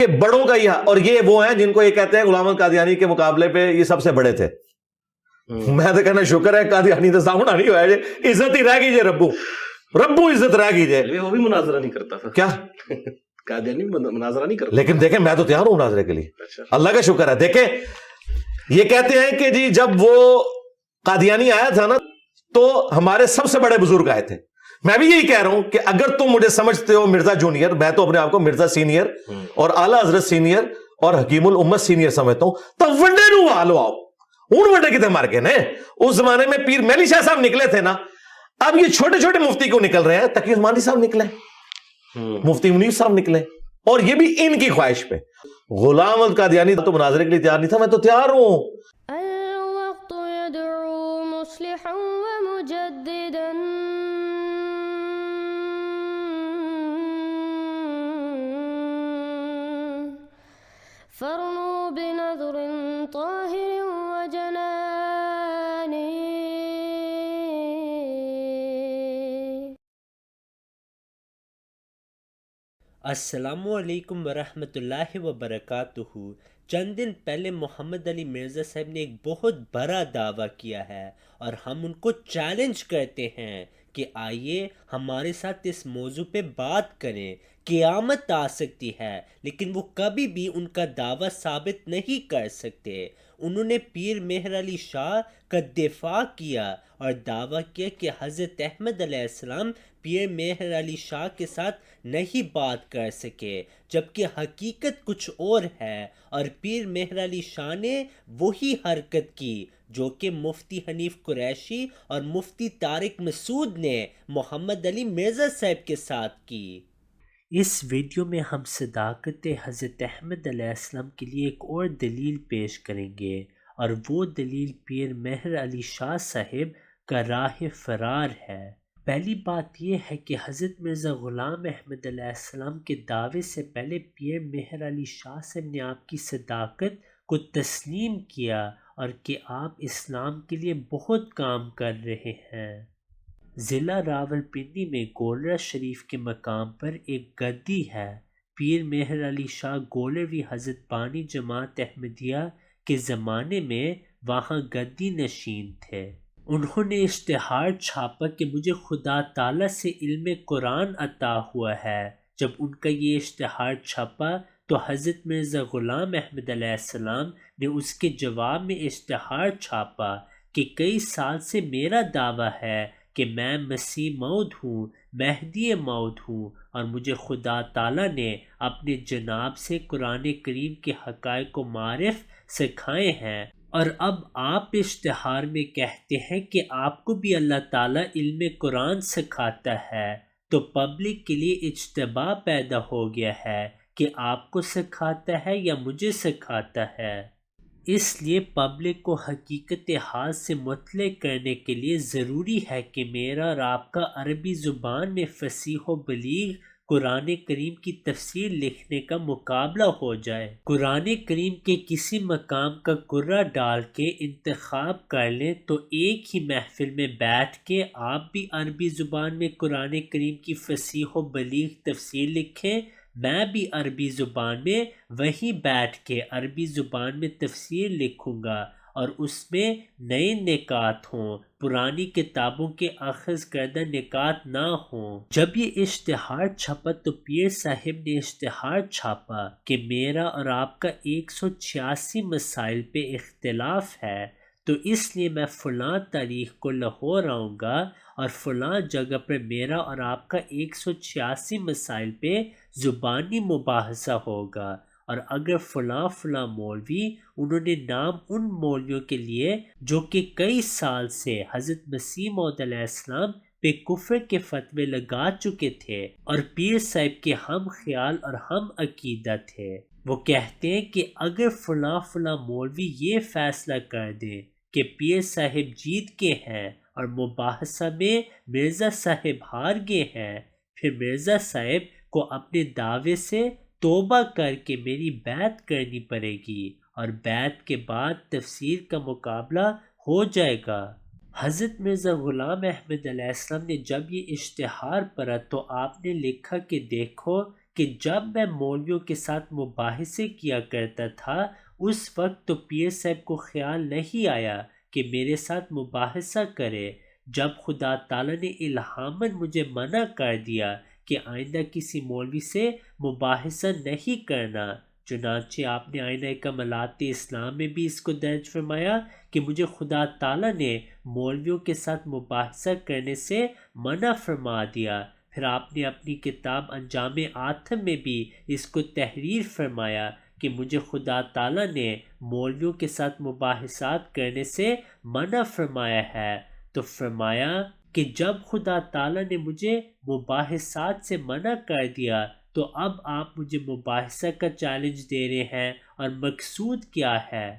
کہ بڑوں کا یہ، اور یہ وہ ہیں جن کو یہ کہتے ہیں غلام احمد قادیانی کے مقابلے پہ یہ سب سے بڑے تھے. میں تو کہنا شکر ہے قادیانی تو سامنا نہیں ہوا جی، عزت ہی رہ گئی جی، ربو عزت رہ گئی جی. وہ بھی مناظرہ نہیں کرتا تھا کیا قادیانی مناظرہ نہیں کرتا. لیکن دیکھیں میں تو تیار ہوں مناظرے کے لیے، اچھا اللہ کا شکر ہے. دیکھیں یہ کہتے ہیں کہ جی جب وہ قادیانی آیا تھا نا تو ہمارے سب سے بڑے بزرگ آئے تھے. میں بھی یہی کہہ رہا ہوں کہ اگر تم مجھے سمجھتے ہو مرزا جونیئر، میں تو اپنے آپ کو مرزا سینئر اور اعلیٰ حضرت سینئر اور حکیم الامت سینئر سمجھتا ہوں، تو ونڈے نو آلو آؤ ہوں ونڈے کتنے مار کے نا. اس زمانے میں پیر میلی شاہ صاحب نکلے تھے نا، اب یہ چھوٹے چھوٹے مفتی کو نکل رہے ہیں. تقی عثمانی صاحب نکلے، مفتی منیر صاحب نکلے، اور یہ بھی ان کی خواہش پہ. غلام احمد قادیانی تو مناظرے کے لیے تیار نہیں تھا، میں تو تیار ہوں. الوقت يدعو مصلحا ومجددا فرنوا بنظر طاهر وجنان. السلام علیکم ورحمۃ اللہ وبرکاتہ. چند دن پہلے محمد علی مرزا صاحب نے ایک بہت بڑا دعویٰ کیا ہے اور ہم ان کو چیلنج کرتے ہیں کہ آئیے ہمارے ساتھ اس موضوع پہ بات کریں. قیامت آ سکتی ہے لیکن وہ کبھی بھی ان کا دعویٰ ثابت نہیں کر سکتے. انہوں نے پیر مہر علی شاہ کا دفاع کیا اور دعویٰ کیا کہ حضرت احمد علیہ السلام پیر مہر علی شاہ کے ساتھ نہیں بات کر سکے، جبکہ حقیقت کچھ اور ہے. اور پیر مہر علی شاہ نے وہی حرکت کی جو کہ مفتی حنیف قریشی اور مفتی طارق مسعود نے محمد علی مرزا صاحب کے ساتھ کی. اس ویڈیو میں ہم صداقت حضرت احمد علیہ السلام کے لیے ایک اور دلیل پیش کریں گے، اور وہ دلیل پیر مہر علی شاہ صاحب کا راہ فرار ہے. پہلی بات یہ ہے کہ حضرت مرزا غلام احمد علیہ السلام کے دعوے سے پہلے پیر مہر علی شاہ صاحب نے آپ کی صداقت کو تسلیم کیا اور کہ آپ اسلام کے لیے بہت کام کر رہے ہیں. ضلع راولپنڈی میں گولڑا شریف کے مقام پر ایک گدی ہے. پیر مہر علی شاہ گولروی حضرت بانی جماعت احمدیہ کے زمانے میں وہاں گدی نشین تھے. انہوں نے اشتہار چھاپا کہ مجھے خدا تعالیٰ سے علم قرآن عطا ہوا ہے. جب ان کا یہ اشتہار چھپا تو حضرت مرزا غلام احمد علیہ السلام نے اس کے جواب میں اشتہار چھاپا کہ کئی سال سے میرا دعویٰ ہے کہ میں مسیح موعود ہوں، مہدی موعود ہوں، اور مجھے خدا تعالیٰ نے اپنے جناب سے قرآن کریم کے حقائق و معارف سکھائے ہیں. اور اب آپ اشتہار میں کہتے ہیں کہ آپ کو بھی اللہ تعالیٰ علم قرآن سکھاتا ہے، تو پبلک کے لیے اجتباع پیدا ہو گیا ہے کہ آپ کو سکھاتا ہے یا مجھے سکھاتا ہے. اس لیے پبلک کو حقیقت حال سے مطلع کرنے کے لیے ضروری ہے کہ میرا اور آپ کا عربی زبان میں فصیح و بلیغ قرآن کریم کی تفسیر لکھنے کا مقابلہ ہو جائے. قرآن کریم کے کسی مقام کا قرہ ڈال کے انتخاب کر لیں تو ایک ہی محفل میں بیٹھ کے آپ بھی عربی زبان میں قرآن کریم کی فصیح و بلیغ تفسیر لکھیں، میں بھی عربی زبان میں وہیں بیٹھ کے عربی زبان میں تفسیر لکھوں گا، اور اس میں نئے نکات ہوں، پرانی کتابوں کے اخذ کردہ نکات نہ ہوں. جب یہ اشتہار چھپا تو پیر صاحب نے اشتہار چھاپا کہ میرا اور آپ کا 186 مسائل پہ اختلاف ہے، تو اس لیے میں فلاں تاریخ کو لاہور آؤں گا اور فلاں جگہ پر میرا اور آپ کا 186 مسائل پہ زبانی مباحثہ ہوگا. اور اگر فلاں مولوی، انہوں نے نام ان مولویوں کے لیے جو کہ کئی سال سے حضرت مسیح موعود علیہ السلام پہ کفر کے فتوے لگا چکے تھے اور پیر صاحب کے ہم خیال اور ہم عقیدہ تھے. وہ کہتے ہیں کہ اگر فلاں مولوی یہ فیصلہ کر دیں کہ پیر صاحب جیت کے ہیں اور مباحثہ میں مرزا صاحب ہار گئے ہیں، پھر مرزا صاحب کو اپنے دعوے سے توبہ کر کے میری بیعت کرنی پڑے گی، اور بیعت کے بعد تفسیر کا مقابلہ ہو جائے گا. حضرت مرزا غلام احمد علیہ السلام نے جب یہ اشتہار پڑھا تو آپ نے لکھا کہ دیکھو کہ جب میں مولویوں کے ساتھ مباحثے کیا کرتا تھا اس وقت تو پیر صاحب کو خیال نہیں آیا کہ میرے ساتھ مباحثہ کرے۔ جب خدا تعالیٰ نے الہاماً مجھے منع کر دیا کہ آئندہ کسی مولوی سے مباحثہ نہیں کرنا، چنانچہ آپ نے آئینہ کمالات اسلام میں بھی اس کو درج فرمایا کہ مجھے خدا تعالیٰ نے مولویوں کے ساتھ مباحثہ کرنے سے منع فرما دیا۔ پھر آپ نے اپنی کتاب انجام آتم میں بھی اس کو تحریر فرمایا کہ مجھے خدا تعالیٰ نے مولویوں کے ساتھ مباحثات کرنے سے منع فرمایا ہے۔ تو فرمایا کہ جب خدا تعالیٰ نے مجھے مباحثات سے منع کر دیا تو اب آپ مجھے مباحثہ کا چیلنج دے رہے ہیں، اور مقصود کیا ہے؟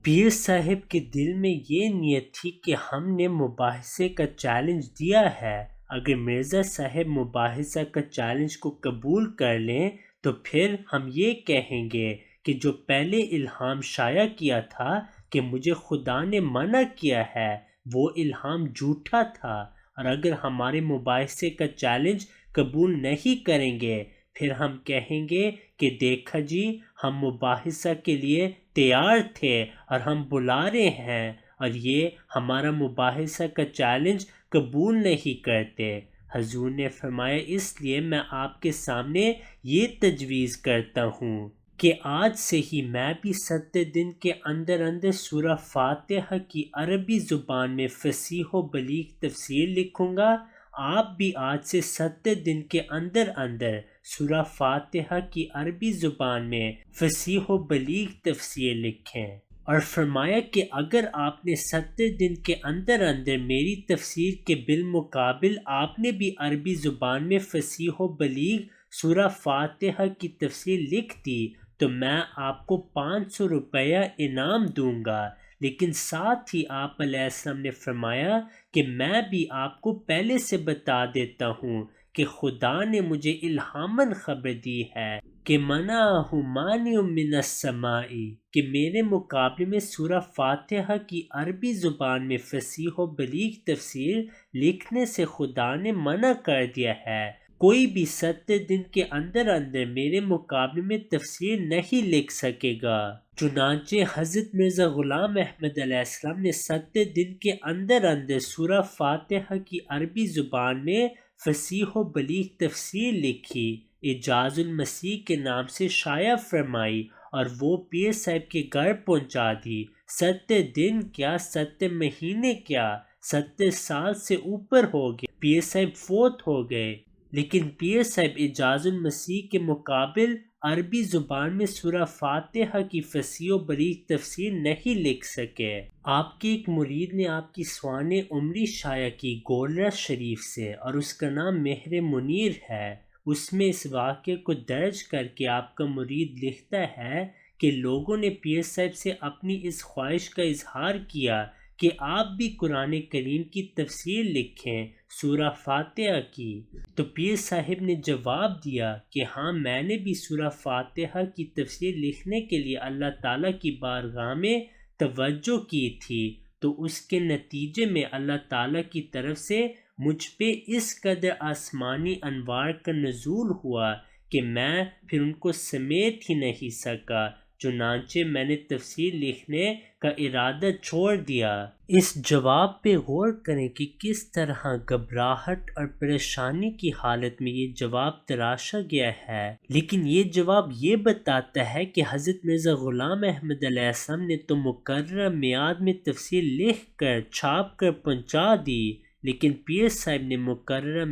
پیر صاحب کے دل میں یہ نیت تھی کہ ہم نے مباحثے کا چیلنج دیا ہے، اگر مرزا صاحب مباحثہ کا چیلنج کو قبول کر لیں تو پھر ہم یہ کہیں گے کہ جو پہلے الہام شائع کیا تھا کہ مجھے خدا نے منع کیا ہے وہ الہام جھوٹا تھا، اور اگر ہمارے مباحثے کا چیلنج قبول نہیں کریں گے پھر ہم کہیں گے کہ دیکھا جی ہم مباحثہ کے لیے تیار تھے اور ہم بلا رہے ہیں، اور یہ ہمارا مباحثہ کا چیلنج قبول نہیں کرتے۔ حضور نے فرمایا اس لیے میں آپ کے سامنے یہ تجویز کرتا ہوں کہ آج سے ہی میں بھی 7 دن کے اندر اندر سورہ فاتحہ کی عربی زبان میں فصیح و بلیغ تفسیر لکھوں گا۔ آپ بھی آج سے 7 دن کے اندر اندر سورہ فاتحہ کی عربی زبان میں فصیح و بلیغ تفسیر لکھیں، اور فرمایا کہ اگر آپ نے 7 دن کے اندر اندر میری تفسیر کے بالمقابل آپ نے بھی عربی زبان میں فصیح و بلیغ سورہ فاتحہ کی تفسیر لکھ دی تو میں آپ کو 500 روپیہ انعام دوں گا۔ لیکن ساتھ ہی آپ علیہ السلام نے فرمایا کہ میں بھی آپ کو پہلے سے بتا دیتا ہوں کہ خدا نے مجھے الہاماً خبر دی ہے کہ منعہ مانع من السماء، کہ میرے مقابلے میں سورہ فاتحہ کی عربی زبان میں فصیح و بلیغ تفسیر لکھنے سے خدا نے منع کر دیا ہے۔ کوئی بھی 7 دن کے اندر اندر میرے مقابلے میں تفسیر نہیں لکھ سکے گا۔ چنانچہ حضرت مرزا غلام احمد علیہ السلام نے 7 دن کے اندر اندر سورہ فاتحہ کی عربی زبان میں فصیح و بلیغ تفسیر لکھی، اعجاز المسیح کے نام سے شائع فرمائی، اور وہ پیر صاحب کے گھر پہنچا دی۔ 7 دن کیا 7 مہینے کیا 7 سال سے اوپر ہو گئے، پیر صاحب فوت ہو گئے، لیکن پیر صاحب اعجاز المسیح کے مقابل عربی زبان میں سورہ فاتحہ کی فصیح و بلیغ تفسیر نہیں لکھ سکے۔ آپ کے ایک مرید نے آپ کی سوان عمری شائع کی گولرا شریف سے، اور اس کا نام مہر منیر ہے۔ اس میں اس واقعے کو درج کر کے آپ کا مرید لکھتا ہے کہ لوگوں نے پیر صاحب سے اپنی اس خواہش کا اظہار کیا کہ آپ بھی قرآن کریم کی تفسیر لکھیں سورہ فاتحہ کی، تو پیر صاحب نے جواب دیا کہ ہاں میں نے بھی سورہ فاتحہ کی تفسیر لکھنے کے لیے اللہ تعالیٰ کی بارگاہ میں توجہ کی تھی، تو اس کے نتیجے میں اللہ تعالیٰ کی طرف سے مجھ پہ اس قدر آسمانی انوار کا نزول ہوا کہ میں پھر ان کو سمیٹ ہی نہیں سکا، چنانچہ میں نے تفسیر لکھنے کا ارادہ چھوڑ دیا۔ اس جواب پہ غور کریں کہ کس طرح گھبراہٹ اور پریشانی کی حالت میں یہ جواب تراشا گیا ہے، لیکن یہ جواب یہ بتاتا ہے کہ حضرت مرزا غلام احمد علیہ السلام نے تو مقررہ میعاد میں تفسیر لکھ کر چھاپ کر پہنچا دی، لیکن پیر صاحب نے مقررہ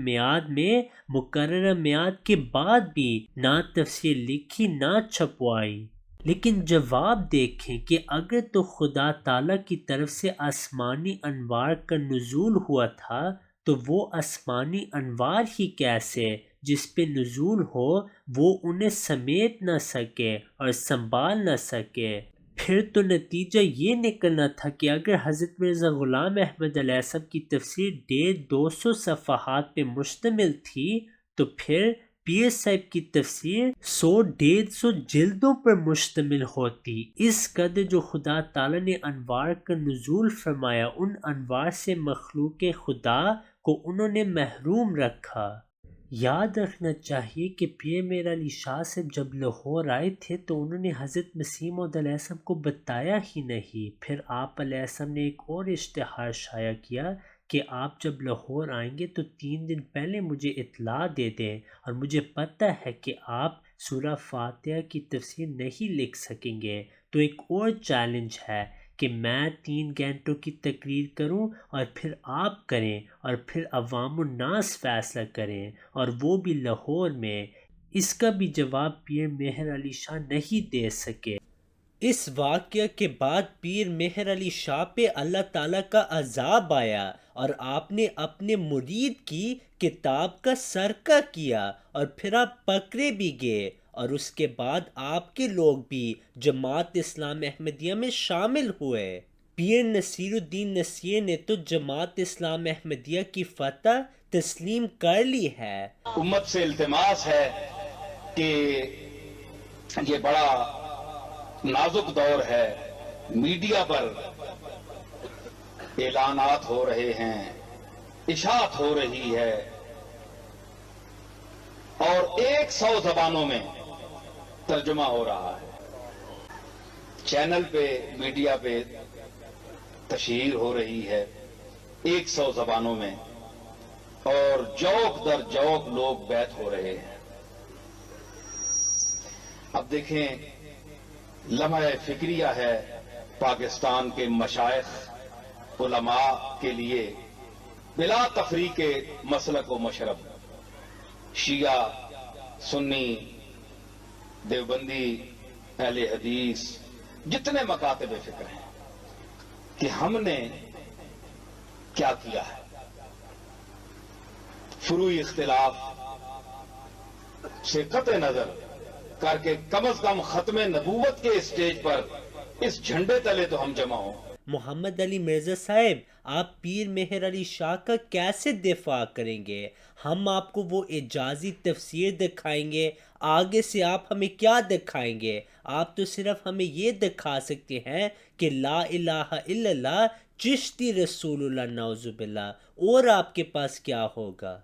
میعاد کے بعد بھی نہ تفسیر لکھی نہ چھپوائی۔ لیکن جواب دیکھیں کہ اگر تو خدا تعالیٰ کی طرف سے آسمانی انوار کا نزول ہوا تھا تو وہ آسمانی انوار ہی کیسے جس پہ نزول ہو وہ انہیں سمیٹ نہ سکے اور سنبھال نہ سکے؟ پھر تو نتیجہ یہ نکلنا تھا کہ اگر حضرت مرزا غلام احمد علیہ السلام کی تفسیر 250 صفحات پہ مشتمل تھی تو پھر پیر صاحب کی تفسیر 100-150 جلدوں پر مشتمل ہوتی۔ اس قدر جو خدا تعالیٰ نے انوار کا نزول فرمایا، ان انوار سے مخلوق خدا کو انہوں نے محروم رکھا۔ یاد رکھنا چاہیے کہ پیر میر علی شاہ صاحب جب لاہور آئے تھے تو انہوں نے حضرت مسیح موعود علیہ السلام کو بتایا ہی نہیں. پھر آپ علیہ السلام نے ایک اور اشتہار شائع کیا کہ آپ جب لاہور آئیں گے تو 3 دن پہلے مجھے اطلاع دے دیں، اور مجھے پتہ ہے کہ آپ سورہ فاتحہ کی تفسیر نہیں لکھ سکیں گے. تو ایک اور چیلنج ہے کہ میں 3 گھنٹوں کی تقریر کروں اور پھر آپ کریں اور پھر عوام الناس فیصلہ کریں، اور وہ بھی لاہور میں. اس کا بھی جواب پیر مہر علی شاہ نہیں دے سکے. اس واقعہ کے بعد پیر مہر علی شاہ پہ اللہ تعالیٰ کا عذاب آیا اور آپ نے اپنے مرید کی کتاب کا سرقہ کیا اور پھر آپ پکڑے بھی گئے، اور اس کے بعد آپ کے لوگ بھی جماعت اسلام احمدیہ میں شامل ہوئے. پیر نصیر الدین نصیر نے تو جماعت اسلام احمدیہ کی فتح تسلیم کر لی ہے. امت سے التماس ہے کہ یہ بڑا نازک دور ہے، میڈیا پر اعلانات ہو رہے ہیں، اشاعت ہو رہی ہے، اور 100 زبانوں میں ترجمہ ہو رہا ہے. چینل پہ میڈیا پہ تشہیر ہو رہی ہے 100 زبانوں میں، اور جوک در جوک لوگ بیعت ہو رہے ہیں. اب دیکھیں، لمحہ فکریہ ہے پاکستان کے مشائخ علماء کے لیے بلا تفریق مسلک و مشرب، شیعہ، سنی، دیوبندی، اہل حدیث، جتنے مکاتب فکر ہیں، کہ ہم نے کیا کیا ہے. فروعی اختلاف سے قطع نظر کر کے کم از کم ختم نبوت کے اسٹیج پر اس جھنڈے تلے تو ہم جمع ہوں. محمد علی مرزا صاحب، آپ پیر مہر علی شاہ کا کیسے دفاع کریں گے؟ ہم آپ کو وہ اعجازی تفسیر دکھائیں گے، آگے سے آپ ہمیں کیا دکھائیں گے؟ آپ تو صرف ہمیں یہ دکھا سکتے ہیں کہ لا الہ الا اللہ چشتی رسول اللہ نعوذ باللہ، اور آپ کے پاس کیا ہوگا؟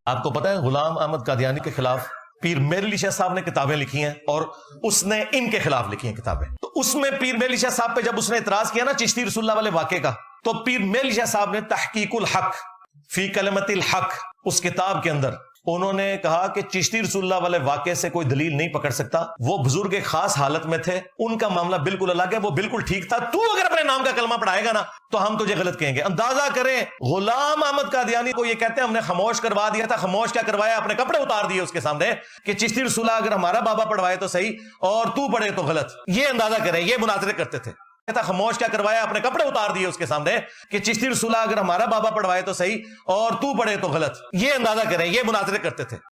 آپ کو پتہ ہے غلام احمد قادیانی کے خلاف پیر میر علی شاہ صاحب نے کتابیں لکھی ہیں، اور اس نے ان کے خلاف لکھی ہیں کتابیں. تو اس میں پیر میر علی شاہ صاحب پہ جب اس نے اعتراض کیا نا چشتی رسول اللہ والے واقعے کا، تو پیر میر علی شاہ صاحب نے تحقیق الحق فی کلمت الحق اس کتاب کے اندر انہوں نے کہا کہ چشتی رسول اللہ والے واقعے سے کوئی دلیل نہیں پکڑ سکتا، وہ بزرگ ایک خاص حالت میں تھے، ان کا معاملہ بالکل الگ ہے، وہ بالکل ٹھیک تھا، تو اگر اپنے نام کا کلمہ پڑھائے گا نا تو ہم تجھے غلط کہیں گے. اندازہ کریں، غلام احمد قادیانی کو یہ کہتے ہیں ہم نے خاموش کروا دیا تھا. خاموش کیا کروایا؟ اپنے کپڑے اتار دیے اس کے سامنے کہ چشتی رسول اللہ اگر ہمارا بابا پڑھوائے تو صحیح اور تو پڑھے تو غلط. یہ اندازہ کریں، یہ مناظرے کرتے تھے. خاموش کیا کروایا؟ اپنے کپڑے اتار دیے اس کے سامنے کہ چشتی رسول اللہ اگر ہمارا بابا پڑھوائے تو صحیح اور تو پڑھے تو غلط. یہ اندازہ کریں، یہ مناظرے کرتے تھے.